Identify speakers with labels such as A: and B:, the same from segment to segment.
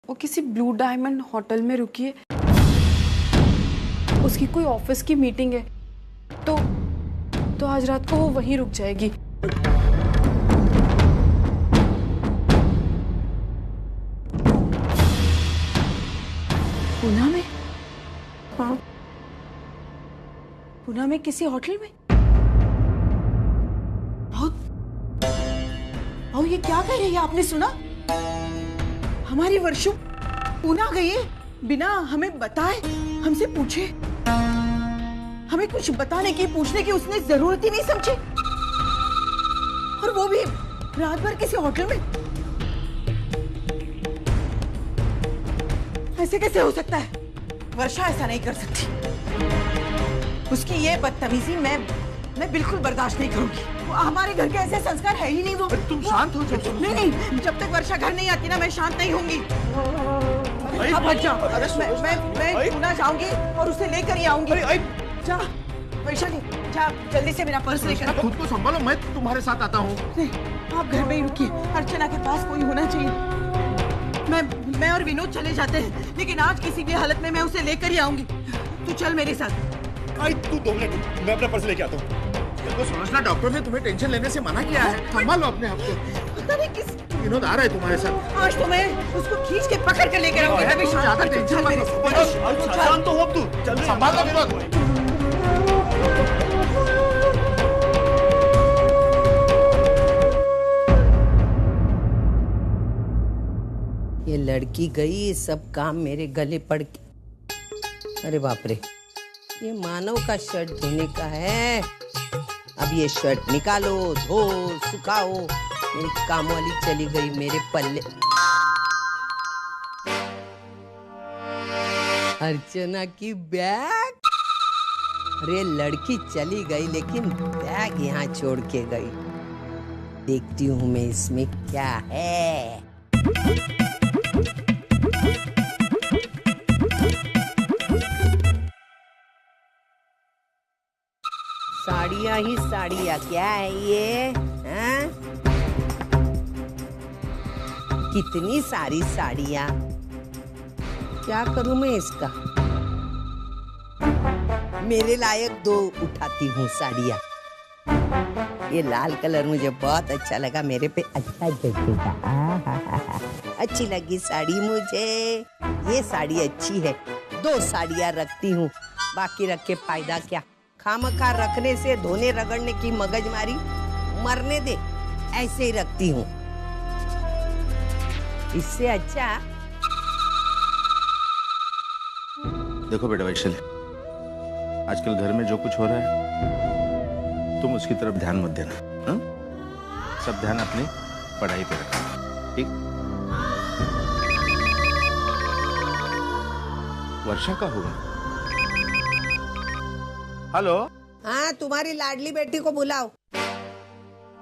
A: वो किसी blue diamond hotel में रुकी है। उसकी कोई ऑफिस की मीटिंग है, तो आज रात को वो वहीं रुक जाएगी। पुणे में? हाँ, पुणे में किसी होटल में।
B: और ये क्या कह रही है? आपने सुना? हमारी वर्षु पुणे गई है बिना हमें बताए, हमसे पूछे। हमें कुछ बताने की, पूछने की उसने जरूरत ही नहीं समझी, और वो भी रात भर किसी होटल में। ऐसे कैसे हो सकता है? वर्षा ऐसा नहीं कर सकती। उसकी ये बदतमीजी मैं बिल्कुल बर्दाश्त नहीं करूंगी। हमारे घर के ऐसे संस्कार है ही नहीं। वो
C: तुम शांत हो जाओ।
B: नहीं, जब तक वर्षा घर नहीं आती ना, मैं शांत नहीं होंगी। अब हट जाओ। मैं पुणे जाऊंगी और उसे लेकर ही आऊंगी। जा वैशाली, जा जल्दी से मेरा पर्स लेकर।
C: खुद को संभालो, मैं तुम्हारे साथ आता हूँ।
B: नहीं, आप घर में ही रुकिए। अर्चना के पास कोई होना चाहिए। मैं और विनोद चले जाते हैं, लेकिन आज किसी भी हालत में मैं उसे लेकर ही आऊंगी। तू चल मेरे साथ।
C: तू 2 मिनट, मैं अपना पर्स लेके आता हूँ। तो समझना, डॉक्टर ने तुम्हें टेंशन लेने से मना किया है। संभालो अपने आप को।
B: पता नहीं किस
C: विनोद आ रहा है तुम्हारे साथ।
B: आज तो मैं उसको खींच के पकड़ कर लेकर आऊंगी। तभी
C: ज्यादा टेंशन मत लो। शांत तो हो अब तू। संभाल विनोद।
D: ये लड़की गई, सब काम मेरे गले पड़ के। अरे बाप रे, ये मानव का शर्ट धोने का है। अब ये शर्ट निकालो, धो, सुखाओ। मेरी काम वाली चली गई मेरे पल्ले। अर्चना की बैग। अरे लड़की चली गई, लेकिन बैग यहाँ छोड़ के गई। देखती हूँ मैं इसमें क्या है। साड़ियाँ ही साड़ियाँ, क्या है ये? हाँ? कितनी सारी साड़ियाँ, क्या करूं मैं इसका? मेरे लायक 2 उठाती हूँ साड़ियाँ। ये लाल कलर मुझे बहुत अच्छा लगा, मेरे पे अच्छा जचेगा। अच्छी लगी साड़ी मुझे। ये साड़ी अच्छी है। 2 साड़ियाँ रखती हूँ, बाकी रख के फायदा क्या? खामखा रखने से, धोने रगड़ने की मगजमारी मरने दे। ऐसे ही रखती हूँ। इससे अच्छा।
C: देखो बेटा वैशाली, आजकल घर में जो कुछ हो रहा है, तुम उसकी तरफ ध्यान मत देना। हा? सब ध्यान अपनी पढ़ाई पे रखना, ठीक? वर्षा का होगा। हेलो।
D: हाँ, तुम्हारी लाडली बेटी को बुलाओ।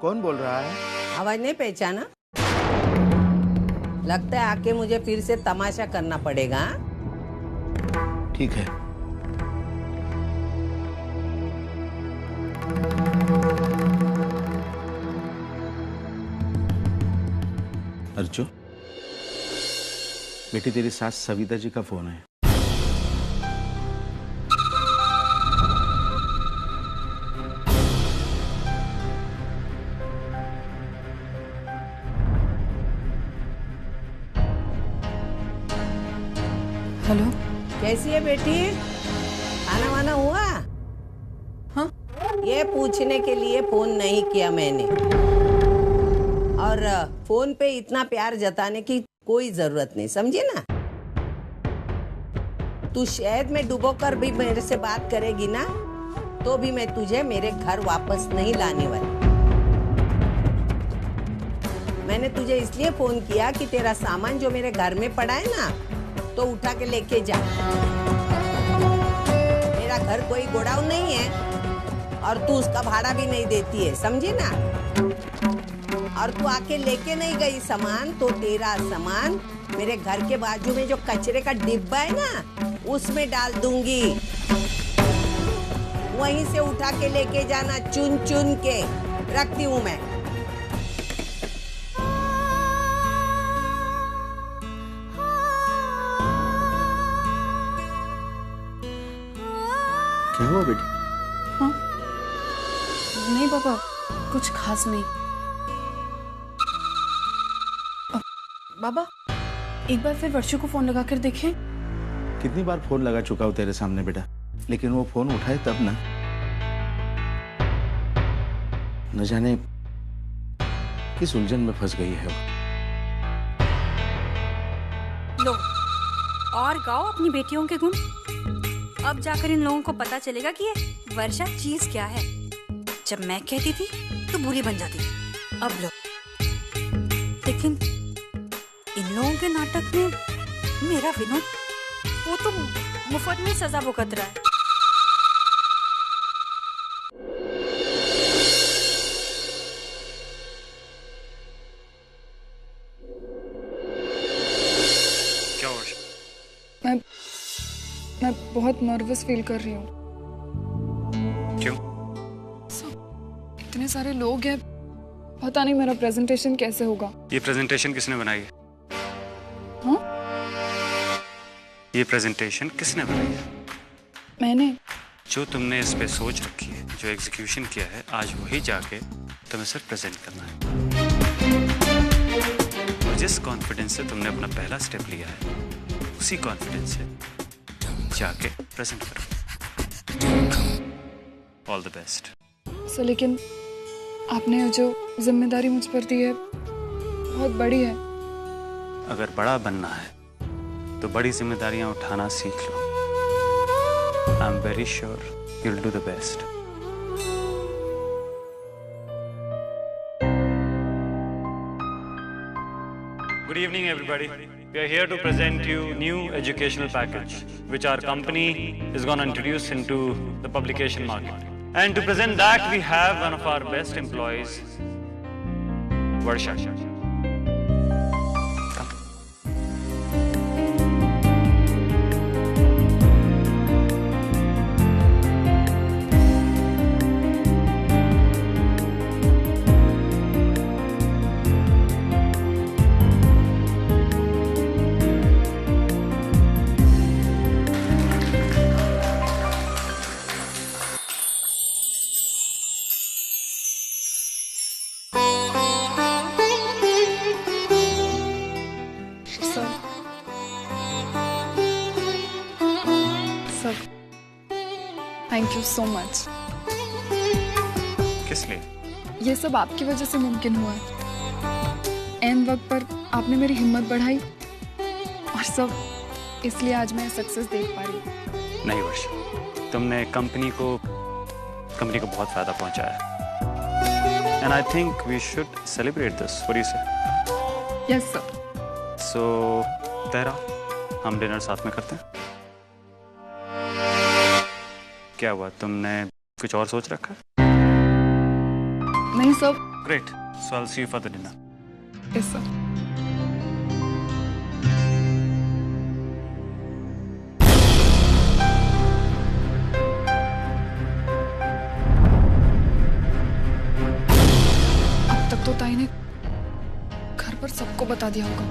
C: कौन बोल रहा है?
D: आवाज नहीं पहचाना? लगता है आके मुझे फिर से तमाशा करना पड़ेगा।
C: ठीक है। अर्जु, बेटी तेरी सास सविता जी का फोन है।
A: हेलो,
D: कैसी है बेटी? खाना वाना हुआ?
A: हाँ?
D: ये पूछने के लिए फोन नहीं किया मैंने, और फोन पे इतना प्यार जताने की कोई जरूरत नहीं, समझे ना? तू शहद में डुबोकर भी मेरे से बात करेगी ना, तो भी मैं तुझे मेरे घर वापस नहीं लाने वाली। मैंने तुझे इसलिए फोन किया कि तेरा सामान जो मेरे घर में पड़ा है ना, तो उठा के लेके जा। मेरा घर कोई गोडाउन नहीं है, और तू उसका भाड़ा भी नहीं देती है, समझी ना? और तू आके लेके नहीं गई सामान, तो तेरा सामान मेरे घर के बाजू में जो कचरे का डिब्बा है ना, उसमें डाल दूंगी। वहीं से उठा के लेके जाना, चुन चुन के। रखती हूँ मैं।
C: क्या हुआ बेटी?
A: हाँ नहीं पापा, कुछ खास नहीं। बाबा एक बार फिर वर्षु को फोन लगा कर देखें।
C: कितनी बार फोन लगा चुका हूं तेरे सामने बेटा, लेकिन वो फोन उठाए तब ना। न जाने किस उलझन में फंस गई है वो।
E: लो और गाओ अपनी बेटियों के गुण। अब जाकर इन लोगों को पता चलेगा कि ये वर्षा चीज क्या है। जब मैं कहती थी तो बुरी बन जाती थी। अब लो। लेकिन इन लोगों के नाटक में मेरा विनोद, वो तो मुफ्त में सजा भुगत रहा है।
F: क्या वर्षा?
A: मैं बहुत नर्वस फील कर रही हूँ।
F: क्यों?
A: इतने सारे लोग हैं, पता नहीं मेरा प्रेजेंटेशन कैसे होगा।
F: ये प्रेजेंटेशन किसने बनाई है?
A: हाँ?
F: ये प्रेजेंटेशन किसने बनाई है?
A: मैंने।
F: जो तुमने इस पे सोच रखी है, जो एग्जीक्यूशन किया है, आज वही जाके तुम्हें सिर्फ प्रेजेंट करना है। और जिस कॉन्फिडेंस से तुमने अपना पहला स्टेप लिया है, उसी कॉन्फिडेंस से जाके प्रेजेंट करो। All the best.
A: सर लेकिन आपने जो जिम्मेदारी मुझ पर दी है बहुत बड़ी है।
F: अगर बड़ा बनना है तो बड़ी जिम्मेदारियां उठाना सीख लो। I am very sure you will do the best. Good evening, everybody. We are here to present you new educational package, which our company is going to introduce into the publication market. And to present that, we have one of our best employees, Varsha. Come.
A: Sir thank you so much.
F: किस लिए?
A: ये सब आपकी वजह से मुमकिन हुआ है। ऐन वक्त पर आपने मेरी हिम्मत बढ़ाई और सब इसलिए आज मैं सक्सेस देख पा रही हूँ।
F: नहीं वर्षा, तुमने कंपनी को बहुत फायदा पहुंचाया। And I think we should celebrate this. What do you say?
A: Yes sir.
F: So तेरा हम डिनर साथ में करते हैं। क्या हुआ, तुमने कुछ और सोच रखा है?
A: नहीं sir.
F: Great, so I will see you for the dinner.
A: Yes sir. अब तक तो ताई ने घर पर सबको बता दिया होगा।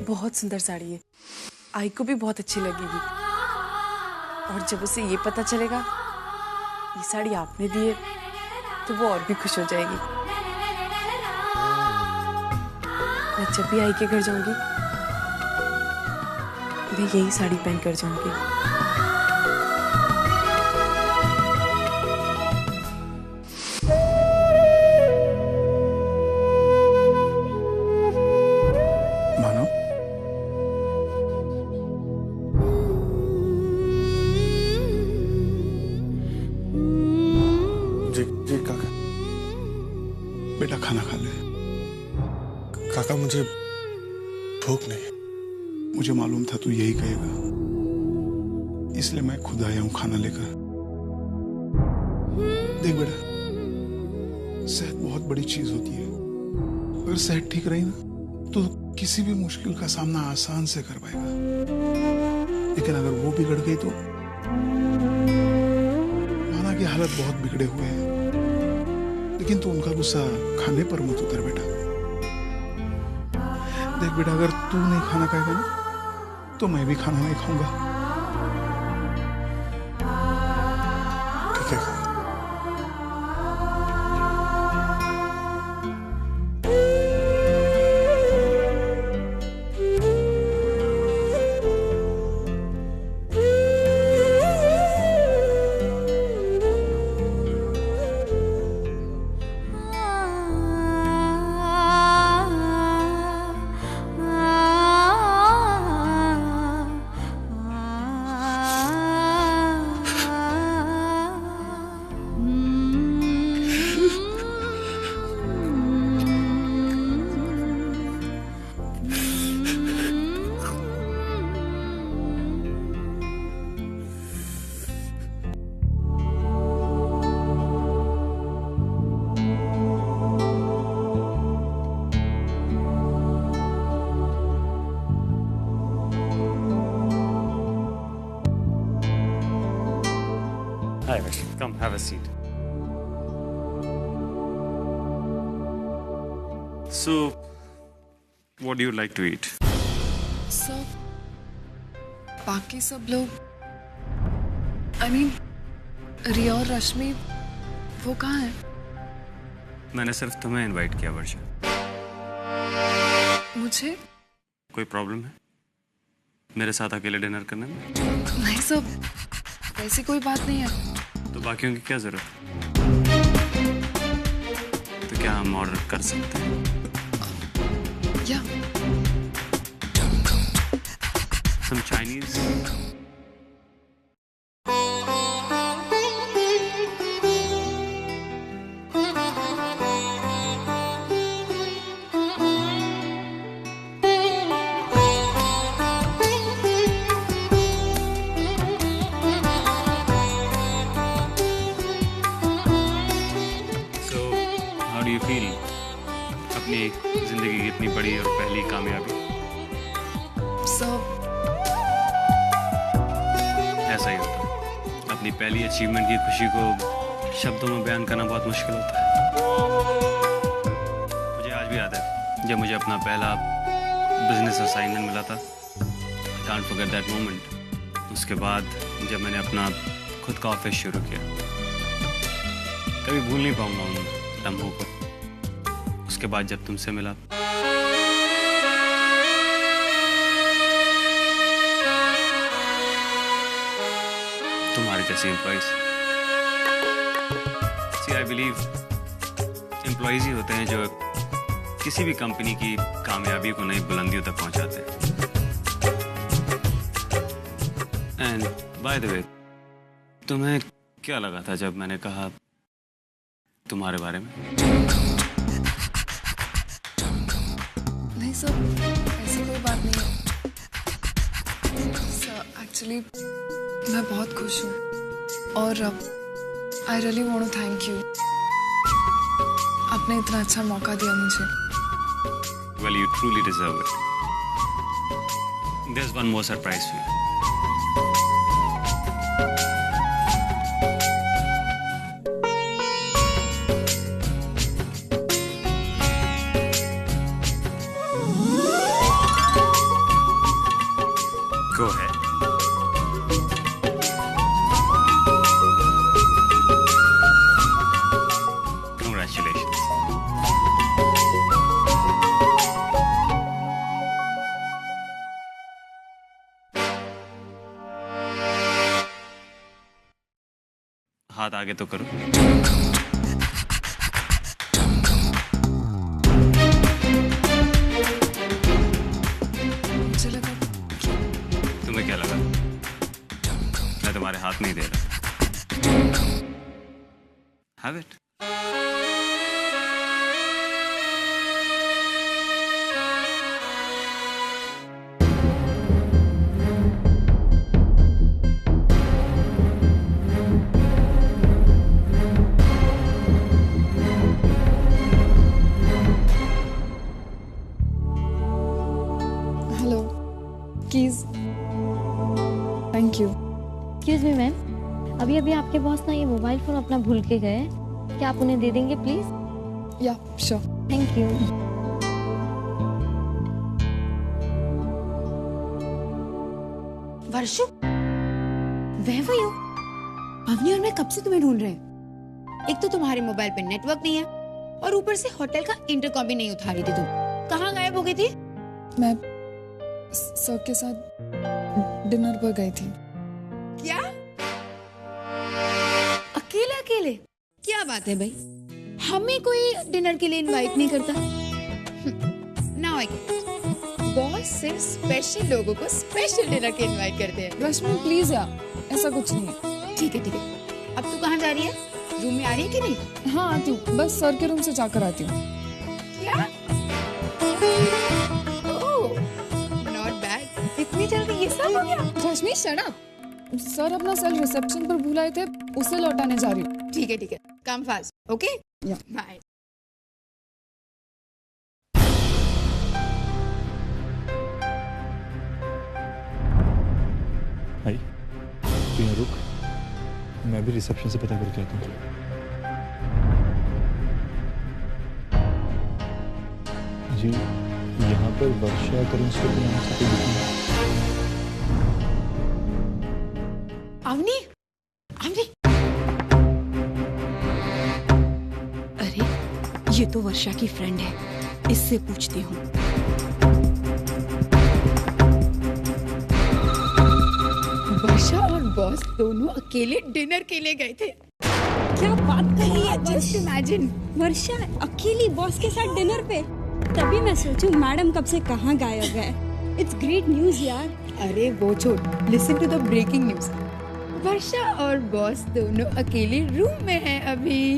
A: बहुत सुंदर साड़ी है, आई को भी बहुत अच्छी लगेगी। और जब उसे ये पता चलेगा ये साड़ी आपने दी है तो वो और भी खुश हो जाएगी। मैं जब भी आई के घर जाऊंगी मैं यही साड़ी पहन कर जाऊंगी।
G: काका मुझे भूख नहीं।
H: मुझे मालूम था तू यही कहेगा, इसलिए मैं खुद आया हूं खाना लेकर। देख बेटा, सेहत बहुत बड़ी चीज होती है। अगर सेहत ठीक रही ना तो किसी भी मुश्किल का सामना आसान से कर पाएगा, लेकिन अगर वो बिगड़ गई तो माना कि हालत बहुत बिगड़े हुए हैं, लेकिन तू उनका गुस्सा खाने पर मत उतर बेटा। देख बेटा, अगर तू नहीं खाना खाएगा ना तो मैं भी खाना नहीं खाऊंगा।
G: ठीक है।
F: Hi, Vaishali. Come, have a seat. So, what do you like to eat?
A: सब बाकी सब लोग रिया और रश्मि वो कहाँ है?
F: मैंने सिर्फ तुम्हें इनवाइट किया वर्षा।
A: मुझे
F: कोई प्रॉब्लम है मेरे साथ अकेले डिनर करने में?
A: नहीं सब, ऐसी कोई बात नहीं है।
F: तो बाकियों की क्या जरूरत? तो क्या हम ऑर्डर कर सकते हैं?
A: या
F: Some Chinese? How do you feel? अपनी जिंदगी की इतनी बड़ी और पहली कामयाबी।
A: सब
F: ऐसा ही होता है। अपनी पहली अचीवमेंट की खुशी को शब्दों में बयान करना बहुत मुश्किल होता है। मुझे आज भी याद है जब मुझे अपना पहला बिजनेस असाइनमेंट मिला था। I can't forget that moment। उसके बाद जब मैंने अपना खुद का ऑफिस शुरू किया, कभी भूल नहीं पाऊंगा उन लम्हों को। उसके बाद जब तुमसे मिला, तुम्हारी जैसी employees. See I believe employees ही होते हैं जो किसी भी कंपनी की कामयाबी को नई बुलंदियों तक पहुंचाते हैं। एंड बाय द वे, तुम्हें क्या लगा था जब मैंने कहा तुम्हारे बारे में?
A: नहीं सब, ऐसी कोई बात नहीं है। एक्चुअली मैं बहुत खुश हूँ और I really want to thank you. आपने इतना अच्छा मौका दिया मुझे।
F: Well, you truly deserve it. There's one more surprise for you. Go ahead. Congratulations. हाथ आगे तो करो।
A: मुझे लगा
F: तुम्हें क्या लगा मैं तुम्हारे हाथ नहीं दे रहा? Have it.
I: अभी अभी आपके बॉस ना ये मोबाइल फोन अपना भूल के गए, क्या आप उन्हें दे देंगे प्लीज?
J: या श्योर।
I: Thank you.
A: वर्षु, वह वही हो? अवनी और मैं कब से तुम्हें ढूंढ रहे हैं। एक तो तुम्हारे मोबाइल पे नेटवर्क नहीं है और ऊपर से होटल का इंटरकॉम भी नहीं उठा रही थी तुम। कहाँ गायब हो गई थी?
J: मैं सर के साथ डिनर पर गई थी।
A: क्या? अकेले अकेले? क्या बात है भाई, हमें कोई डिनर के लिए इनवाइट नहीं करता। Now I get it. Boss सिर्फ स्पेशल लोगों को स्पेशल डिनर के इनवाइट करते हैं।
J: रश्मि प्लीज यार, ऐसा कुछ नहीं है।
A: ठीक है ठीक है। अब तू कहाँ जा रही है? रूम में आ रही है कि नहीं?
J: हाँ आती हूँ, बस सर के रूम से जाकर आती हूँ।
A: क्या? Not bad. इतनी जल्दी ये सब हो गया?
J: रश्मि शट अप। सर अपना सेल रिसेप्शन पर भुलाए थे, उसे लौटाने जा रही हूँ।
A: ठीक है कम फास्ट। Okay bye.
K: भाई तू यहाँ रुक, मैं भी रिसेप्शन से पता करके आता हूँ। जी यहाँ पर वर्षा करेंस को नाम से कोई बुकिंग है?
A: अवनी, अवनी, अरे ये तो वर्षा की फ्रेंड है, इससे पूछती हूँ। वर्षा और बॉस दोनों अकेले डिनर के लिए गए थे।
E: क्या बात कर रही है? जस्ट इमेजिन, वर्षा अकेली बॉस के साथ डिनर पे। तभी मैं सोचूं मैडम कब से कहाँ गायब है। इट्स ग्रेट न्यूज यार।
A: अरे वो छोड़, listen to the breaking news. Varsha और बॉस दोनों अकेले रूम में हैं अभी।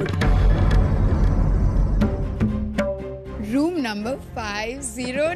A: Room number 509।